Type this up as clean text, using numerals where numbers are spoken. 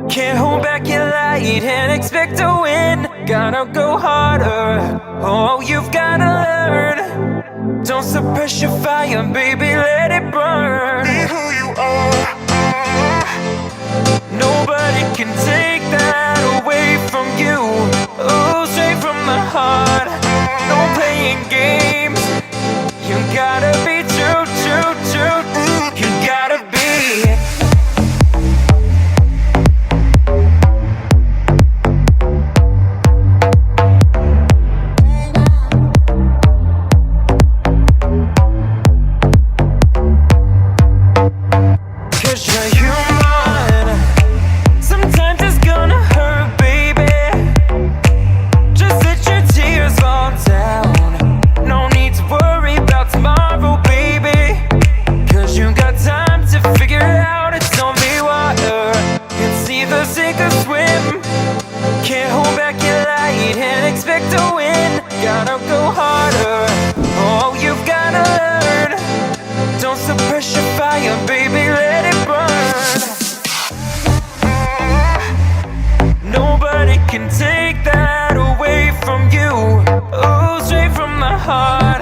Can't hold back your light and expect to win. Gotta go harder, oh, you've gotta learn. Don't suppress your fire, baby, let it burn. Be who you are. Nobody can take that away from you. Oh, straight from the heart. No playing games. You gotta be true, true, true. You gotta be. Can't hold back your light and expect to win. Gotta go harder, oh, you've gotta learn. Don't suppress your fire, baby, let it burn. Nobody can take that away from you. Oh, straight from the heart.